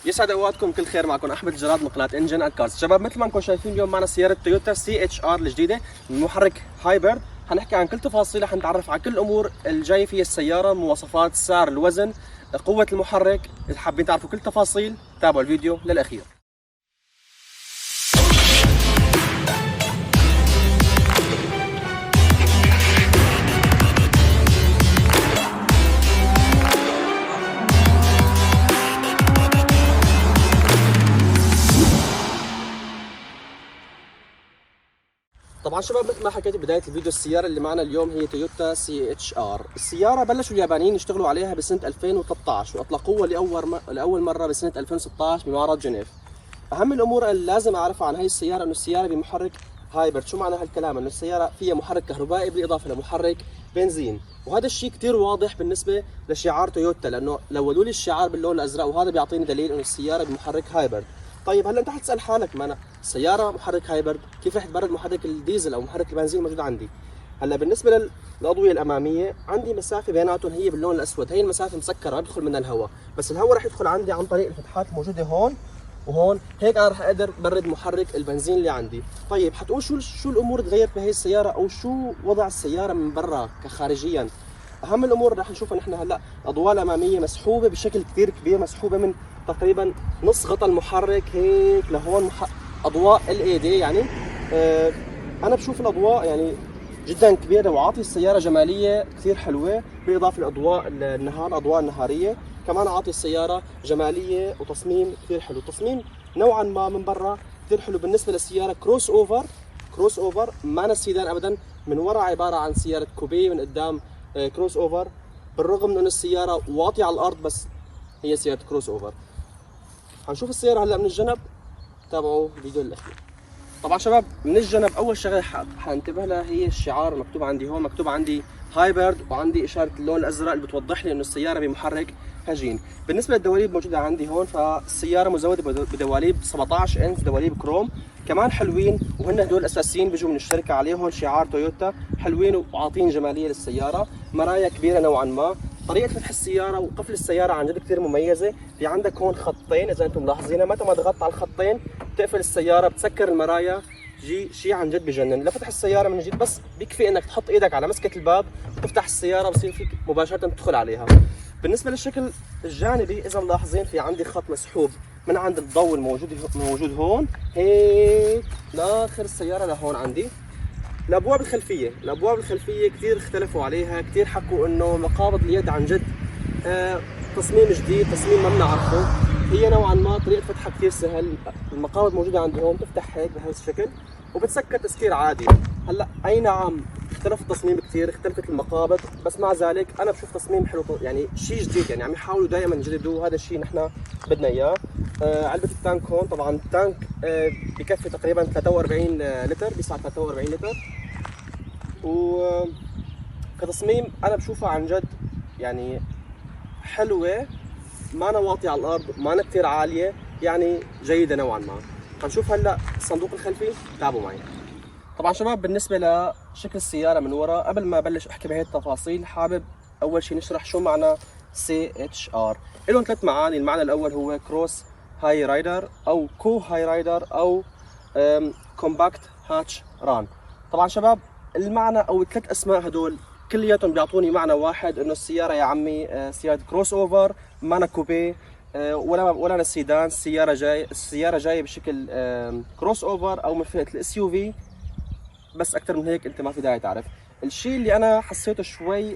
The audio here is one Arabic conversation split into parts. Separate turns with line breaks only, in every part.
يسعد اوقاتكم، كل خير. معكم احمد الجراد من قناه انجن اند كارز. شباب، مثل ما انكم شايفين اليوم معنا سياره تويوتا CHR الجديده بمحرك هايبرد. حنحكي عن كل تفاصيلها، حنتعرف على كل الامور الجايه في السياره، مواصفات، سعر، الوزن، قوه المحرك. اذا حابين تعرفوا كل تفاصيل تابعوا الفيديو للاخير. طبعا شباب، مثل ما حكيت بدايه الفيديو، السياره اللي معنا اليوم هي تويوتا CHR. السياره بلشوا اليابانيين يشتغلوا عليها بسنه 2013 واطلقوها لاول مره بسنه 2016 بمعرض جنيف. اهم الامور اللي لازم اعرفها عن هي السياره انه السياره بمحرك هايبرد. شو معنى هالكلام؟ انه السياره فيها محرك كهربائي بالاضافه لمحرك بنزين، وهذا الشيء كثير واضح بالنسبه لشعار تويوتا، لانه لولوا لي الشعار باللون الازرق، وهذا بيعطيني دليل انه السياره بمحرك هايبرد. طيب هلا انت حتسال حالك، ما انا السياره محرك هايبرد، كيف رح تبرد محرك الديزل او محرك البنزين الموجود عندي؟ هلا بالنسبه للاضويه الاماميه عندي مسافه بيناتهم هي باللون الاسود، هي المسافه مسكره ما بيدخل منها الهواء، بس الهواء رح يدخل عندي عن طريق الفتحات الموجوده هون وهون. هيك انا رح اقدر برد محرك البنزين اللي عندي. طيب حتقول شو الامور اللي تغيرت بهي السياره، او شو وضع السياره من برا كخارجيا؟ اهم الامور رح نشوفها نحن هلا. الاضواء الاماميه مسحوبه بشكل كثير كبير، مسحوبه من تقريبا نص غطاء المحرك هيك لهون، اضواء LED يعني. انا بشوف الاضواء يعني جدا كبيره، وعاطي السياره جماليه كثير حلوه، بالاضافه لاضواء النهار، الاضواء النهاريه كمان عاطي السياره جماليه وتصميم كثير حلو. تصميم نوعا ما من برا كثير حلو. بالنسبه للسياره كروس اوفر ما سيدان ابدا، من وراء عباره عن سياره كوبيه، من قدام كروس اوفر، بالرغم من انه السياره واطيه على الارض بس هي سياره كروس اوفر. حنشوف السياره هلا من الجنب، تابعوا الفيديو للاخير. طبعا شباب، من الجنب اول شغله حانتبه لها هي الشعار المكتوب عندي هون، مكتوب عندي هايبرد، وعندي اشاره اللون الازرق اللي بتوضح لي انه السياره بمحرك هجين. بالنسبه للدواليب موجوده عندي هون، فالسياره مزوده بدواليب 17 انش، دواليب كروم كمان حلوين، وهن هدول اساسيين بيجوا من الشركه، عليهم شعار تويوتا، حلوين وعاطين جماليه للسياره. مرايا كبيره نوعا ما. طريقه فتح السياره وقفل السياره عن جد كثير مميزه. في عندك هون خطين اذا انتم ملاحظينها، متى ما ضغطت على الخطين بتقفل السياره، بتسكر المرايا. شيء عن جد بجنن. لفتح السياره من جديد بس بيكفي انك تحط ايدك على مسكه الباب وتفتح السياره، بصير فيك مباشره تدخل عليها. بالنسبه للشكل الجانبي اذا ملاحظين، في عندي خط مسحوب من عند الضوء الموجود هون هيك لاخر السياره لهون. عندي الابواب الخلفيه كثير اختلفوا عليها، كثير حكوا انه مقابض اليد عن جد تصميم جديد، تصميم ما بنعرفه. هي نوعا ما طريقه فتحها كثير سهل. المقابض موجوده عندي هون، بتفتح هيك بهذا الشكل وبتسكر تسكير عادي. هلا اي نعم اختلف التصميم كثير، اختلفت المقابض، بس مع ذلك انا بشوف تصميم حلو، يعني شيء جديد، يعني عم يحاولوا دائما يجددوا، هذا الشيء نحن بدنا اياه. علبه التانك هون، طبعا التانك بكفي تقريبا 43 لتر، بيسع 43 لتر. وكتصميم انا بشوفها عن جد يعني حلوه، ما أنا واطيه على الارض، ما أنا كثير عاليه، يعني جيده نوعا ما. حنشوف هلا الصندوق الخلفي، تابعوا معي. طبعا شباب، بالنسبه لشكل السياره من وراء، قبل ما ابلش احكي بهي التفاصيل، حابب اول شيء نشرح شو معنى CHR. لهم ثلاث معاني. المعنى الاول هو كروس هاي رايدر، او كو هاي رايدر، او كومباكت هاتش ران. طبعا شباب، المعنى او الثلاث اسماء هدول كلياتهم بيعطوني معنى واحد، انه السياره يا عمي سياره كروس اوفر، ما أنا كوبيه ولا أنا سيدان. السياره جايه بشكل كروس اوفر او من فئه SUV، بس اكثر من هيك انت ما في داعي تعرف. الشيء اللي انا حسيته شوي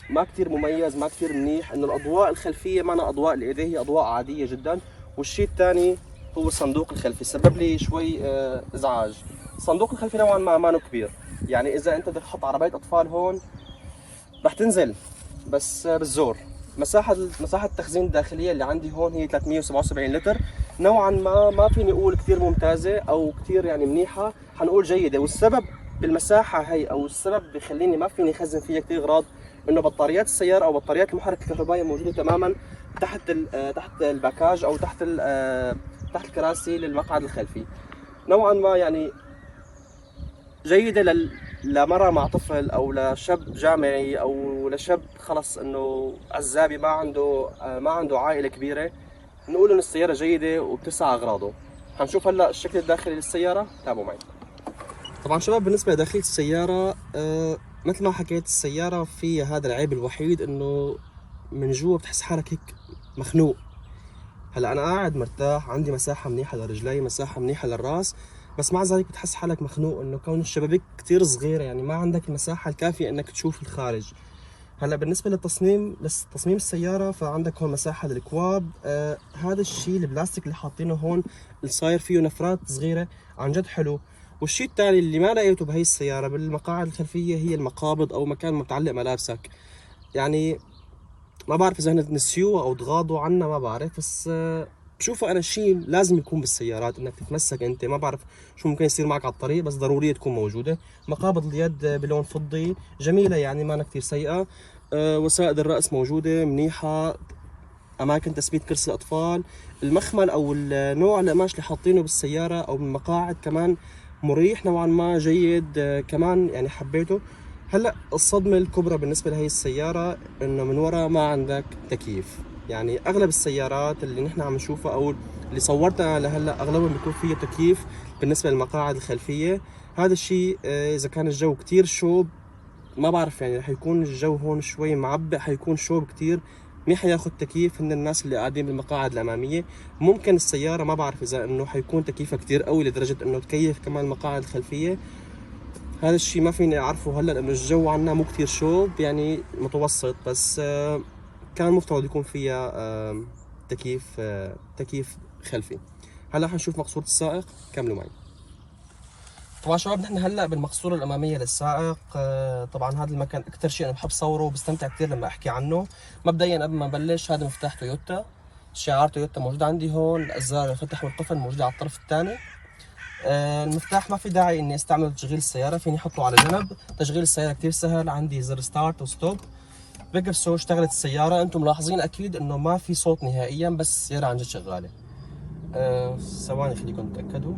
ما كثير مميز، ما كثير منيح، انه الاضواء الخلفيه ما اضواء LED، هي اضواء عاديه جدا. والشيء الثاني هو الصندوق الخلفي، سبب لي شوي ازعاج. الصندوق الخلفي نوعا ما كبير، يعني اذا انت بدك تحط عربيه اطفال هون رح تنزل، بس بالزور. مساحه التخزين الداخليه اللي عندي هون هي 377 لتر، نوعا ما فيني اقول كثير ممتازه او كثير يعني منيحه، حنقول جيده. والسبب بالمساحه هي، او السبب بخليني ما فيني اخزن فيها كثير اغراض، انه بطاريات السياره او بطاريات المحرك الكهربائي موجوده تماما تحت الباكاج، او تحت الكراسي للمقعد الخلفي. نوعا ما يعني جيدة لمرأة مع طفل، أو لشاب جامعي، أو لشاب خلص إنه عزابي ما عنده عائلة كبيرة. نقول إن السيارة جيدة وبتسعى أغراضه. حنشوف هلا الشكل الداخلي للسيارة، تابعوا معي. طبعا شباب بالنسبة لداخلية السيارة مثل ما حكيت، السيارة فيها هذا العيب الوحيد إنه من جوا بتحس حالك هيك مخنوق. هلا أنا قاعد مرتاح، عندي مساحة منيحة لرجلي، مساحة منيحة للراس، بس مع ذلك بتحس حالك مخنوق إنه كون الشبابيك كتير صغيرة، يعني ما عندك المساحة الكافية إنك تشوف الخارج. هلا بالنسبة لتصميم السيارة، فعندك هون مساحة للكواب. هذا الشيء البلاستيك اللي حاطينه هون اللي صاير فيه نفرات صغيرة عن جد حلو. والشيء الثاني اللي ما لقيته بهي السيارة بالمقاعد الخلفية هي المقابض أو مكان ما بتعلق ملابسك. يعني ما بعرف إذا هن نسيوه أو تغاضوا عنه، ما بعرف، بس بشوفه أنا شيء لازم يكون بالسيارات، إنك تتمسك أنت. ما بعرف شو ممكن يصير معك على الطريق، بس ضرورية تكون موجودة. مقابض اليد بلون فضي جميلة، يعني ما كثير سيئة. وسائد الرأس موجودة منيحة. أماكن تثبيت كرسي الأطفال. المخمل أو النوع القماش اللي حاطينه بالسيارة أو بالمقاعد كمان مريح نوعا ما، جيد. كمان يعني حبيته. هلا الصدمة الكبرى بالنسبة لهي السيارة إنه من ورا ما عندك تكييف. يعني أغلب السيارات اللي نحن عم نشوفها أو اللي صورتها لهلا أغلبهم بيكون فيه تكييف بالنسبة للمقاعد الخلفية. هذا الشيء إذا كان الجو كتير شوب، ما بعرف يعني رح يكون الجو هون شوي معبق، حيكون شوب كتير، مين حياخد تكييف؟ هن الناس اللي قاعدين بالمقاعد الاماميه. ممكن السياره ما بعرف اذا انه حيكون تكييفها كتير قوي لدرجه انه تكيف كمان المقاعد الخلفيه. هذا الشيء ما فيني اعرفه هلا لانه الجو عنا مو كتير شوب، يعني متوسط. بس كان مفترض يكون فيها تكييف خلفي. هلا حنشوف مقصورة السائق، كملوا معي. طبعا شباب نحن هلا بالمقصورة الأمامية للسائق. طبعا هذا المكان أكثر شيء أنا بحب صوره وبستمتع كثير لما أحكي عنه. مبدئيا قبل ما أبلش، هذا مفتاح تويوتا، شعار تويوتا موجود عندي هون، الأزرار الفتح والقفل موجودة على الطرف الثاني. المفتاح ما في داعي إني أستعمل تشغيل السيارة، فيني أحطه على جنب. تشغيل السيارة كثير سهل، عندي زر ستارت وستوب. بقف سو اشتغلت السيارة. أنتم ملاحظين أكيد إنه ما في صوت نهائيا، بس السيارة عن جد شغالة. ثواني خليكم تتأكدوا.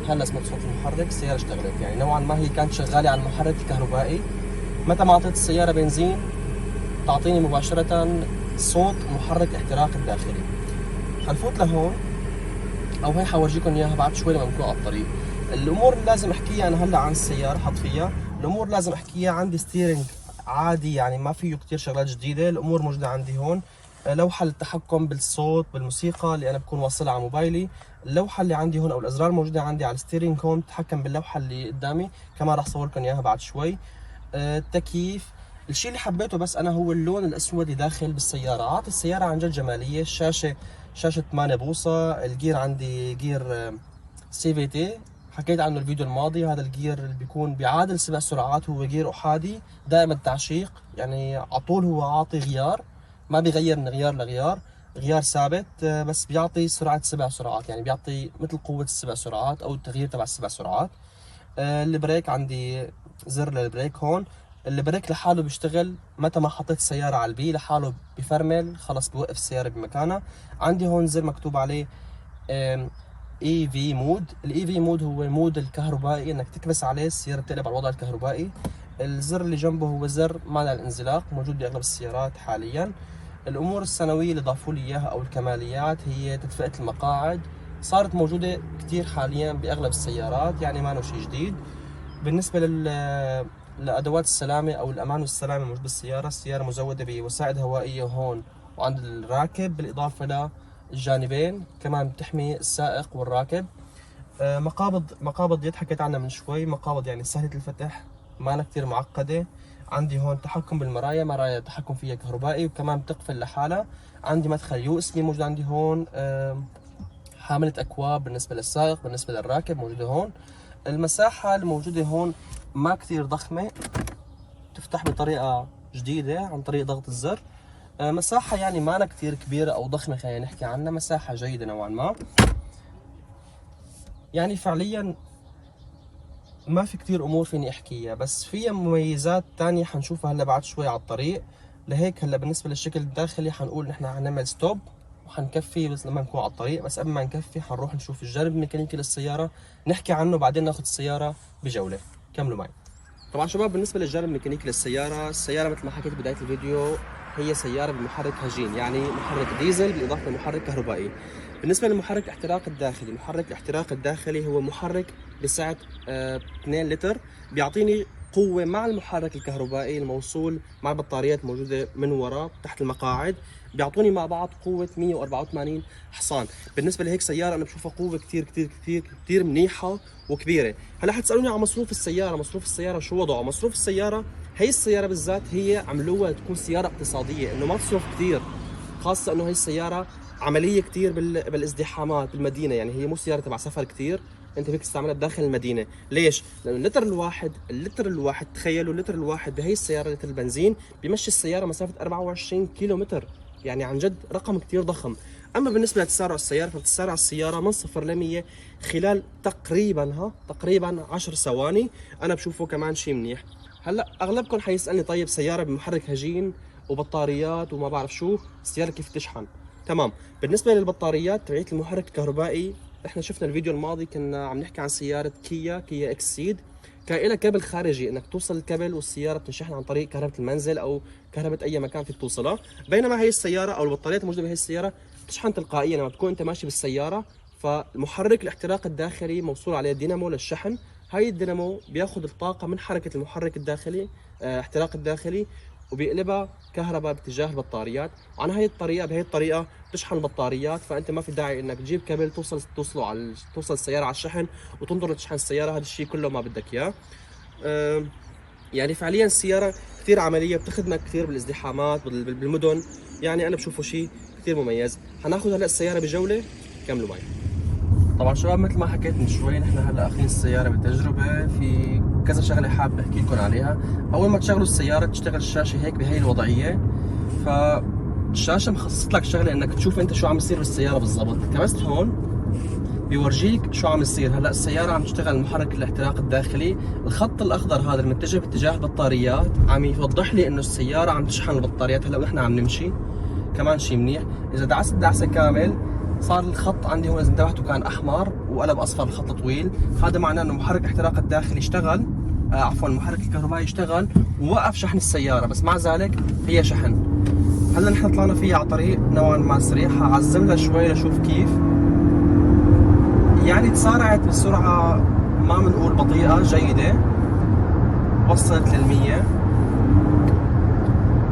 هلا سمعت صوت المحرك، السيارة اشتغلت. يعني نوعا ما هي كانت شغالة على المحرك الكهربائي. متى ما اعطيت السيارة بنزين تعطيني مباشرة صوت محرك احتراق الداخلي. حنفوت لهون، او هي حورجيكم اياها بعد شوي لما نكون على الطريق. الامور اللي لازم احكيها انا هلا عن السيارة حط فيها، الامور لازم احكيها. عندي ستيرنج عادي، يعني ما فيه كثير شغلات جديدة. الامور موجودة عندي هون. لوحة للتحكم بالصوت بالموسيقى اللي انا بكون واصلها على موبايلي. اللوحة اللي عندي هون او الازرار موجودة عندي على الستيرنج هون، بتحكم باللوحة اللي قدامي، كمان راح صور لكم اياها بعد شوي. التكييف. الشيء اللي حبيته بس انا هو اللون الاسود اللي داخل بالسيارة، عاطي السيارة عن جد جمالية. الشاشة شاشة 8 بوصة. الجير عندي جير سي في تي، حكيت عنه الفيديو الماضي. هذا الجير اللي بيكون بيعادل 7 سرعات، هو جير احادي دائم التعشيق، يعني على طول هو عاطي غيار، ما بيغير من غيار لغيار، غيار ثابت. بس بيعطي سرعة 7 سرعات، يعني بيعطي مثل قوة السبع سرعات او التغيير تبع السبع سرعات. البريك عندي زر للبريك هون. البريك لحاله بيشتغل متى ما حطيت السيارة على البي، لحاله بفرمل خلص بوقف السيارة بمكانها. عندي هون زر مكتوب عليه اي في مود. الاي في مود هو مود الكهربائي، انك تكبس عليه السيارة بتقلب على الوضع الكهربائي. الزر اللي جنبه هو زر منع الانزلاق، موجود باغلب السيارات حاليا. الامور السنوية اللي ضافوا لي اياها او الكماليات هي تدفئة المقاعد، صارت موجودة كتير حاليا باغلب السيارات، يعني ما شيء جديد. بالنسبة لأدوات السلامة أو الأمان والسلامة موجود بالسيارة، السيارة مزودة بوسائد هوائية هون وعند الراكب، بالإضافة للجانبين كمان بتحمي السائق والراكب. مقابض يد حكيت عنها من شوي، مقابض يعني سهلة الفتح، ما كتير معقدة. عندي هون تحكم بالمرايا، مرايا تحكم فيها كهربائي وكمان بتقفل لحالها. عندي مدخل يو اس بي موجود عندي هون. حاملة أكواب بالنسبة للسائق، بالنسبة للراكب موجودة هون. المساحة الموجودة هون ما كثير ضخمة، تفتح بطريقة جديدة عن طريق ضغط الزر. مساحة يعني ما كثير كبيرة أو ضخمة، خلينا نحكي عنها مساحة جيدة نوعا ما. يعني فعليا ما في كثير أمور فيني أحكيها، بس فيها مميزات تانية حنشوفها هلا بعد شوي على الطريق. لهيك هلا بالنسبة للشكل الداخلي حنقول نحن حنعمل ستوب وحنكفي بس لما نكون على الطريق. بس قبل ما نكفي حنروح نشوف الجانب الميكانيكي للسيارة، نحكي عنه بعدين ناخذ السيارة بجولة. كملوا معي. طبعا شباب بالنسبة للجانب الميكانيكي للسيارة، السيارة مثل ما حكيت بداية الفيديو هي سياره بمحرك هجين، يعني محرك ديزل بالاضافه لمحرك كهربائي. بالنسبه للمحرك الاحتراق الداخلي، محرك الاحتراق الداخلي هو محرك بسعه 2 لتر، بيعطيني قوة مع المحرك الكهربائي الموصول مع البطاريات الموجودة من وراء تحت المقاعد، بيعطوني مع بعض قوة 184 حصان. بالنسبة لهيك سيارة أنا بشوفها قوة كتير كتير كتير كتير منيحة وكبيرة. هلا حتسألوني عن مصروف السيارة، مصروف السيارة شو وضعه؟ مصروف السيارة، هي السيارة بالذات هي عملوها تكون سيارة اقتصادية، إنه ما تصرف كتير، خاصة إنه هي السيارة عملية كتير بالازدحامات بالمدينة، يعني هي مو سيارة تبع سفر كتير، انت فيك تستعملها بداخل المدينه. ليش؟ لانه اللتر الواحد تخيلوا اللتر الواحد بهي السياره، لتر البنزين بيمشي السياره مسافه 24 كيلو متر، يعني عن جد رقم كثير ضخم. اما بالنسبه لتسارع السياره، فتسارع السياره من 0 ل 100 خلال تقريبا 10 ثواني، انا بشوفه كمان شيء منيح. هلا اغلبكم حيسالني طيب سياره بمحرك هجين وبطاريات وما بعرف شو، السياره كيف تشحن؟ تمام. بالنسبه للبطاريات تبعت المحرك الكهربائي، احنا شفنا الفيديو الماضي كنا عم نحكي عن سيارة كيا اكس سيد، كان لها كابل خارجي انك توصل الكابل والسيارة بتنشحن عن طريق كهرباء المنزل او كهرباء اي مكان فيك توصلها، بينما هي السيارة او البطاريات الموجودة بهي السيارة بتشحن تلقائيا لما تكون انت ماشي بالسيارة. فالمحرك الاحتراق الداخلي موصول عليه دينامو للشحن، هاي الدينامو بياخذ الطاقة من حركة المحرك الداخلي احتراق الداخلي وبيقلبها كهرباء باتجاه البطاريات، وعن هاي الطريقه بهي الطريقه تشحن البطاريات، فانت ما في داعي انك تجيب كابل توصل السياره على الشحن وتنطر تشحن السياره، هذا الشيء كله ما بدك اياه. يعني فعليا السياره كثير عمليه، بتخدمك كثير بالازدحامات بالمدن، يعني انا بشوفه شيء كثير مميز. حناخذ هلا السياره بجوله، كملوا معي. طبعا شباب مثل ما حكيت من شوي، نحن هلا اخذين السياره بتجربه، في كذا شغله حاب احكي لكم عليها. اول ما تشغلوا السياره تشتغل الشاشه هيك بهي الوضعيه، فالشاشه مخصصت لك شغله انك تشوف انت شو عم يصير بالسياره بالضبط. كبست هون بيورجيك شو عم يصير. هلا السياره عم تشتغل محرك الاحتراق الداخلي، الخط الاخضر هذا المتجه باتجاه البطاريات عم يوضح لي انه السياره عم تشحن البطاريات. هلا ونحن عم نمشي كمان شيء منيح، اذا دعست دعسه كامل صار الخط عندي هون اذا انتبهتوا كان احمر وقلب اصفر، الخط طويل، هذا معناه انه محرك الاحتراق الداخلي اشتغل، عفوا المحرك الكهربائي اشتغل ووقف شحن السياره، بس مع ذلك هي شحن. هلا نحن طلعنا فيها على طريق نوعا ما سريع، حعزمها شوي لشوف كيف، يعني تسارعت بسرعه ما بنقول بطيئه، جيده، وصلت لل100.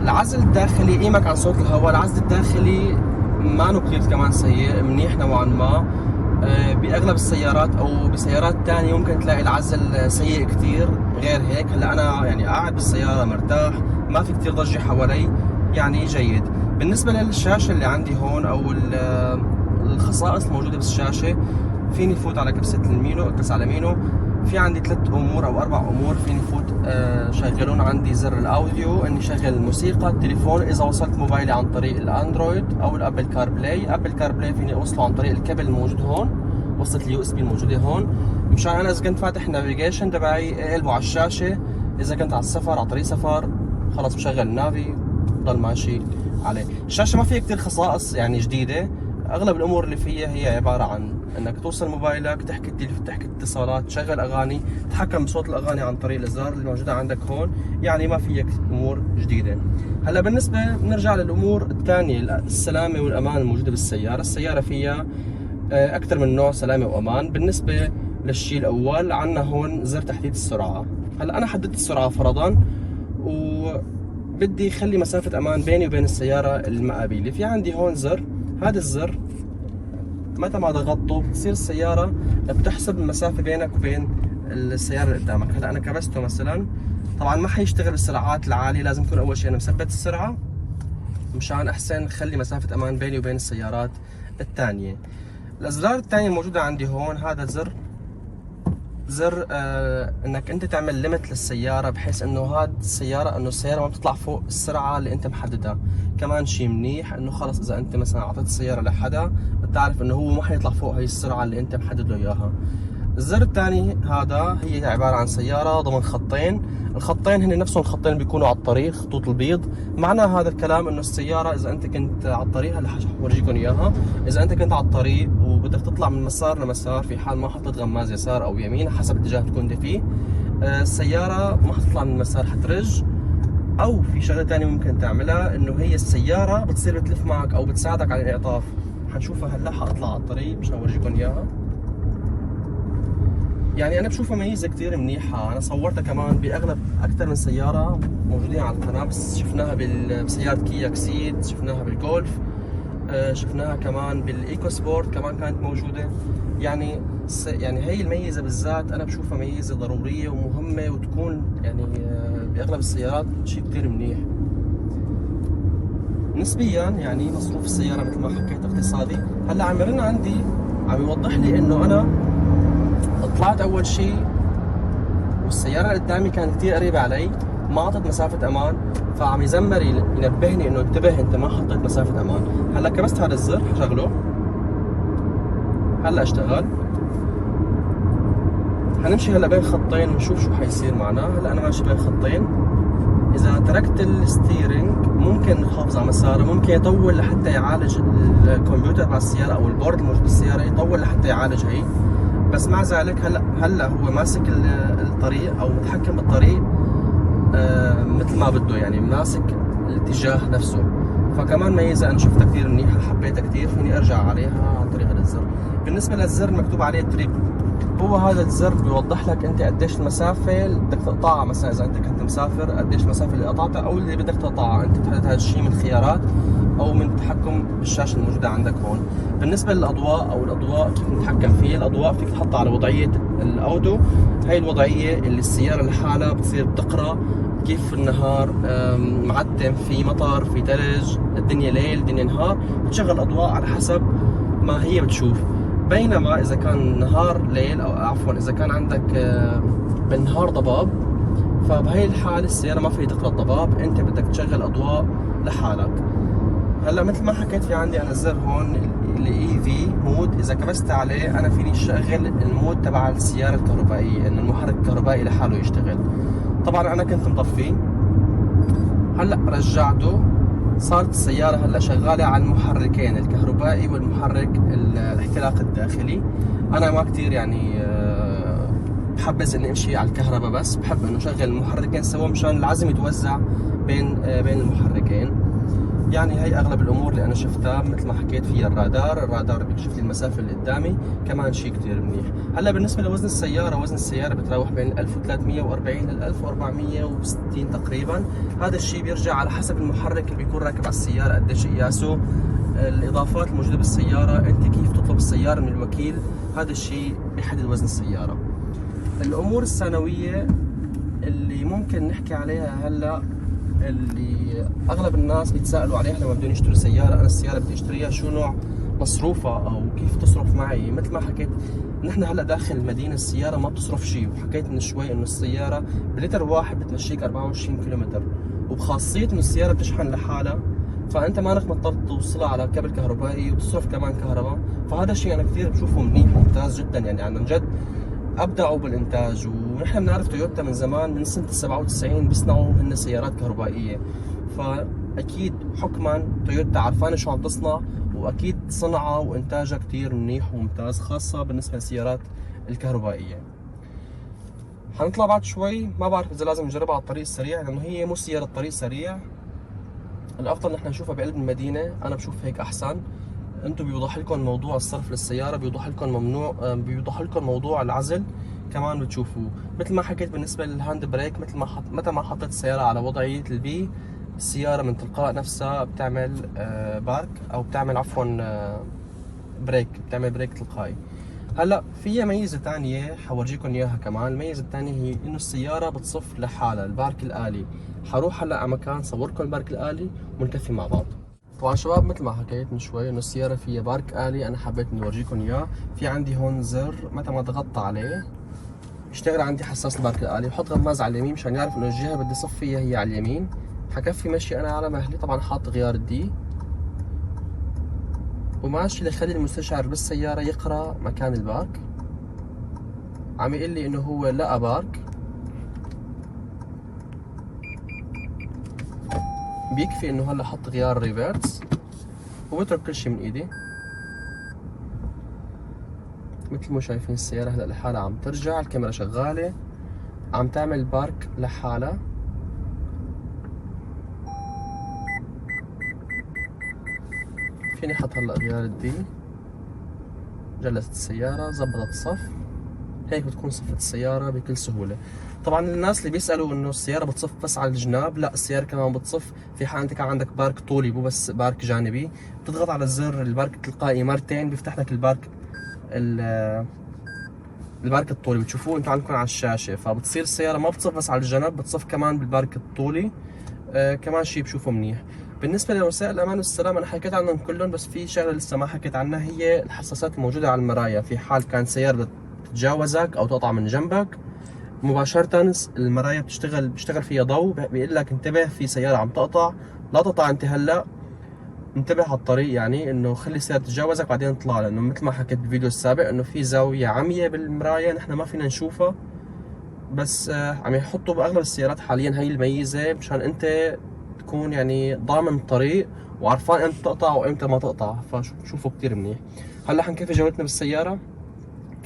العزل الداخلي قيمك عن صوت الهواء، العزل الداخلي ما كثير كمان سيء، منيح نوعا ما. باغلب السيارات او بسيارات ثانيه ممكن تلاقي العزل سيء كثير غير هيك. هلا انا يعني قاعد بالسياره مرتاح، ما في كثير ضجه حوالي، يعني جيد. بالنسبه للشاشه اللي عندي هون او الخصائص الموجوده بالشاشه، فيني فوت على كبسه المينو، اكبس على مينو، في عندي 3 امور او 4 امور فيني فوت شغلون. عندي زر الاوديو اني شغل الموسيقى، التليفون اذا وصلت موبايلي عن طريق الاندرويد او الابل كار بلاي، ابل كار بلاي فيني اوصله عن طريق الكابل الموجود هون، وصلت اليو اس بي الموجوده هون، مشان انا اذا كنت فاتح نافيجيشن تبعي اقلبه على الشاشه، اذا كنت على السفر على طريق سفر خلص مشغل النافي ضل ماشي عليه. الشاشه ما فيها كثير خصائص يعني جديده، اغلب الامور اللي فيها هي عباره عن انك توصل موبايلك، تحكي اتصالات، تشغل اغاني، تتحكم بصوت الاغاني عن طريق الازرار اللي موجوده عندك هون، يعني ما فيك امور جديده. هلا بالنسبه بنرجع للامور الثانيه، السلامه والامان الموجوده بالسياره. السياره فيها اكثر من نوع سلامه وامان. بالنسبه للشيء الاول عندنا هون زر تحديد السرعه. هلا انا حددت السرعه فرضا وبدي اخلي مسافه امان بيني وبين السياره المقابله، في عندي هون زر، هذا الزر متى ما ضغطته بتصير السيارة بتحسب المسافة بينك وبين السيارة اللي قدامك. هلا أنا كبسته مثلا، طبعا ما حيشتغل بالسرعات العالية، لازم يكون أول شيء أنا مثبت السرعة مشان أحسن خلي مسافة أمان بيني وبين السيارات الثانية. الأزرار الثانية الموجودة عندي هون، هذا زر انك انت تعمل ليمت للسياره، بحيث انه هاد السياره السياره ما بتطلع فوق السرعه اللي انت محددها. كمان شيء منيح انه خلص اذا انت مثلا اعطيت السياره لحدا بتعرف انه هو ما حيطلع فوق هي السرعه اللي انت محدد له اياها. الزر الثاني هذا هي عباره عن سياره ضمن خطين، الخطين هن نفسهم الخطين اللي بيكونوا على الطريق، خطوط البيض. معنى هذا الكلام انه السياره اذا انت كنت على الطريق، هلا حورجيكم اياها، اذا انت كنت على الطريق وبدك تطلع من مسار لمسار، في حال ما حطيت غماز يسار او يمين حسب الاتجاه اللي تكون فيه، السياره ما حتطلع من المسار، حترج او في شغله ثانيه ممكن تعملها، انه هي السياره بتصير بتلف معك او بتساعدك على الانعطاف. حنشوفها هلا، حاطلع على الطريق مشان اورجيكم اياها. يعني انا بشوفها ميزه كثير منيحه. انا صورتها كمان باغلب اكثر من سياره موجودين على القناه، بس شفناها بسياره كيا اكسيد، شفناها بالجولف، شفناها كمان بالايكو سبورت كمان كانت موجوده. يعني هي الميزه بالذات انا بشوفها ميزه ضروريه ومهمه، وتكون يعني باغلب السيارات شيء كثير منيح. نسبيا يعني مصروف السياره مثل ما حكيت اقتصادي. هلا عم يرن عندي، عم يوضح لي انه انا طلعت اول شيء والسياره اللي قدامي كانت كثير قريبه علي، ما اعطت مسافه امان، فعم يزمر ينبهني انه انتبه انت ما حطيت مسافه امان. هلا كبست هذا الزر حشغله، هلا اشتغل. حنمشي هلا بين خطين ونشوف شو حيصير معنا. هلا انا ماشي بين خطين، اذا تركت الستيرنج ممكن نحافظ على مساره، ممكن يطول لحتى يعالج الكمبيوتر مع السياره او البورد الموجود بالسياره، يطول لحتى يعالج هي. بس مع ذلك هلا هو ماسك الطريق او متحكم بالطريق مثل ما بده، يعني ماسك الاتجاه نفسه. فكمان ميزه انا شفتها كثير منيحه، حبيتها كثير، فيني ارجع عليها عن طريق هذا الزر. بالنسبه للزر مكتوب عليه تريب، هو هذا الزر بيوضح لك انت قديش المسافه اللي بدك تقطعها. مثلا اذا انت كنت مسافر قديش المسافه اللي قطعتها او اللي بدك تقطعها، انت تحدد هذا الشيء من خيارات او من التحكم بالشاشه الموجوده عندك هون. بالنسبه للاضواء او الاضواء كيف نتحكم فيه، الاضواء فيك تحطها على وضعيه الاودو. هي الوضعيه اللي السياره لحالها بتصير بتقرا كيف النهار معتم، في مطر، في ثلج، الدنيا ليل، الدنيا نهار، بتشغل اضواء على حسب ما هي بتشوف. بينما اذا كان نهار ليل، او عفوا اذا كان عندك بالنهار ضباب، فبهي الحال السياره ما فيها تقرا الضباب، انت بدك تشغل اضواء لحالك. هلا مثل ما حكيت في عندي انا الزر هون الاي في مود، اذا كبست عليه انا فيني شغل المود تبع السياره الكهربائيه، انه المحرك الكهربائي لحاله يشتغل. طبعا انا كنت مطفيه، هلا رجعته، صارت السيارة هلا شغالة على المحركين، الكهربائي والمحرك الاحتراق الداخلي. أنا ما كتير يعني بحبذ إني أمشي على الكهرباء، بس بحب إنه شغل المحركين سوا مشان العزم يتوزع بين المحركين. يعني هي أغلب الأمور اللي أنا شفتها. مثل ما حكيت فيها الرادار بيكشف لي المسافة اللي قدامي، كمان شيء كتير منيح. هلا بالنسبة لوزن السيارة، وزن السيارة بتراوح بين 1340 ل 1460 تقريبا. هذا الشيء بيرجع على حسب المحرك اللي بيكون راكب على السيارة قديش قياسه، الإضافات الموجودة بالسيارة، أنت كيف تطلب السيارة من الوكيل، هذا الشيء بيحدد وزن السيارة. الأمور الثانوية اللي ممكن نحكي عليها هلا، اللي اغلب الناس بيتسالوا عليها لما بدهم يشتروا سياره، انا السياره بدي اشتريها شو نوع مصروفها او كيف تصرف معي. مثل ما حكيت نحن هلا داخل المدينه السياره ما بتصرف شيء، وحكيت من شوي انه السياره بلتر واحد بتمشيك 24 كيلومتر، وبخاصيه انه السياره بتشحن لحالها، فانت مانك مضطر توصلها على كابل كهربائي وتصرف كمان كهرباء. فهذا الشيء انا كثير بشوفه منيح ممتاز جدا، يعني عن جد ابدعوا بالانتاج. ونحن بنعرف تويوتا من زمان، من سنه 97 بيصنعوا هن سيارات كهربائيه، فاكيد حكما تويوتا عرفانه شو عم تصنع، واكيد صنعها وانتاجها كثير منيح وممتاز، خاصه بالنسبه للسيارات الكهربائيه. حنطلع بعد شوي، ما بعرف اذا لازم نجربها على الطريق السريع، لانه هي مو سياره طريق سريع، الافضل نحن نشوفها بقلب المدينه، انا بشوف هيك احسن. انتم بيوضح لكم موضوع الصرف للسياره، بيوضح لكم ممنوع، بيوضح لكم موضوع العزل كمان بتشوفوه. مثل ما حكيت بالنسبه للهاند بريك، متى ما حطيت السياره على وضعيه البي، السياره من تلقاء نفسها بتعمل بارك، او بتعمل عفوا بريك، بتعمل بريك تلقائي. هلا فيها ميزه ثانيه حورجيكم اياها كمان. الميزه الثانيه هي انه السياره بتصف لحالها، البارك الالي. حروح هلا على مكان صوركم البارك الالي ونكفي مع بعض. طبعا شباب مثل ما حكيت من شوي انه السياره فيها بارك آلي، انا حبيت اني اورجيكم اياه. في عندي هون زر متى ما ضغطت عليه بيشتغل عندي حساس البارك الآلي، بحط غماز على اليمين مشان يعرف انه الجهه اللي بدي صف فيها هي على اليمين. حكفي مشي انا على مهلي، طبعا حاط غيار الدي، وماشي لخلي المستشعر بالسياره يقرا مكان البارك. عم يقول لي انه هو لقى بارك، بيكفي انه هلا حط غيار ريفيرس وبترك كل شيء من ايدي. مثل ما شايفين السيارة هلا لحالها عم ترجع، الكاميرا شغالة، عم تعمل بارك لحالها. شايفين حط هلا غيار الدي، جلست السيارة، زبطت الصف، هيك بتكون صفت السيارة بكل سهولة. طبعا الناس اللي بيسألوا انه السيارة بتصف بس على الجناب، لا السيارة كمان بتصف في حال انت كان عندك بارك طولي مو بس بارك جانبي، بتضغط على الزر البارك التلقائي مرتين بيفتح لك البارك الطولي، بتشوفوه انتم عندكم على الشاشة، فبتصير السيارة ما بتصف بس على الجنب، بتصف كمان بالبارك الطولي. كمان شيء بشوفه منيح. بالنسبة لوسائل الأمان والسلامة أنا حكيت عنهم كلهم، بس في شغلة لسه ما حكيت عنها، هي الحساسات الموجودة على المرايا. في حال كان سيارة بتتجاوزك أو تقطع من جنبك مباشرة المرايا بيشتغل فيها ضوء، بيقول لك انتبه في سيارة عم تقطع، لا تقطع انت هلا، انتبه على الطريق، يعني انه خلي السيارة تتجاوزك بعدين اطلع، لانه مثل ما حكيت بالفيديو السابق انه في زاوية عمية بالمرايا نحن ما فينا نشوفها، بس عم يحطوا باغلب السيارات حاليا هي الميزة مشان انت تكون يعني ضامن الطريق وعرفان امتى تقطع وامتى ما تقطع، فشوفوا كثير منيح. هلا حنكفي جولتنا بالسيارة،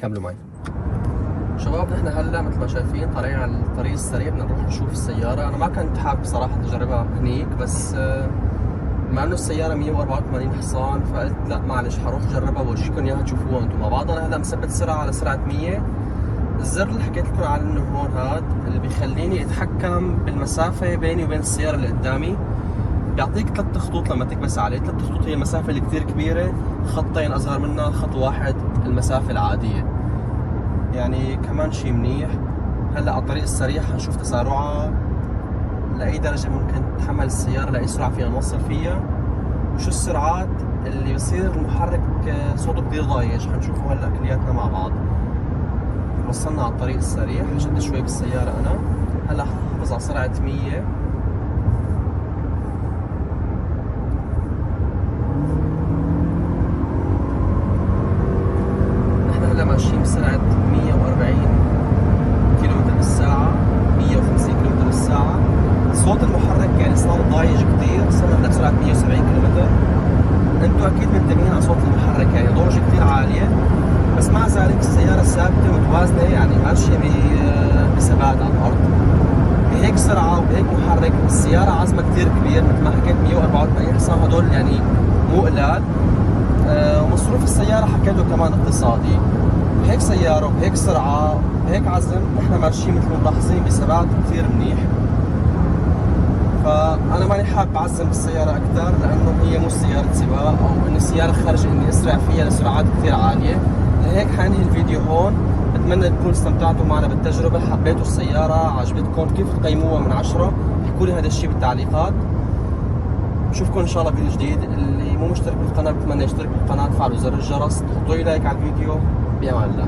كملوا معي. شباب نحن هلا مثل ما شايفين طالعين على الطريق السريع، بدنا نروح نشوف السيارة. أنا ما كنت حابب صراحة أجربها هنيك، بس مع إنه السيارة 184 حصان فقلت لا معلش حروح أجربها وأورجيكم إياها تشوفوها أنتم مع بعض. أنا هلا مثبت سرعة على سرعة 100. الزر اللي حكيت لكم عنه هون هاد اللي بيخليني أتحكم بالمسافة بيني وبين السيارة اللي قدامي. بيعطيك 3 خطوط لما تكبس عليه، 3 خطوط هي المسافة اللي كثير كبيرة، خطين أصغر منها، خط واحد المسافة العادية. يعني كمان شيء منيح. هلا على الطريق السريع حنشوف تسارعها لأي درجة ممكن تتحمل السيارة، لأي سرعة فينا نوصل فيها، وشو السرعات اللي بصير المحرك صوته كثير ضايج، حنشوفه هلا كلياتنا مع بعض. وصلنا على الطريق السريع، حشد شوي بالسيارة أنا، هلا ححافظ على سرعة 100. نحن هلا ماشيين بسرعة 140 كيلومتر بالساعة، 150 كيلومتر بالساعة. صوت المحرك يعني صار ضايج كثير، صرنا هلا بسرعة 170 كيلومتر. انتم اكيد منتبهين على صوت المحرك، يعني ضوجة كثير عالية، بس مع ذلك السيارة ثابتة متوازنة، يعني ماشية بثبات على الأرض. بهيك سرعة وبهيك محرك السيارة عزمها كثير كبير، مثل ما حكيت 184 حصان، هدول يعني مو قلال. ومصروف السيارة حكيته كمان اقتصادي. بهيك سيارة وبهيك سرعة وبهيك عزم نحن ماشيين مثل ما ملاحظين بثبات كثير منيح. فأنا ماني حابب أعزم بالسيارة أكثر، لأنه هي مو سيارة سباق أو إنه السيارة خارج إني أسرع فيها لسرعات كثير عالية. لهيك حننهي الفيديو هون. بتمنى تكونوا استمتعتوا معنا بالتجربة، حبيتوا السيارة، عجبتكم، كيف تقيموها من 10؟ احكوا لي هذا الشيء بالتعليقات. بشوفكم إن شاء الله فيديو جديد. اللي مو مشترك بالقناة بتمنى يشترك بالقناة، تفعلوا زر الجرس، تحطوا لي لايك على الفيديو. بأمان الله.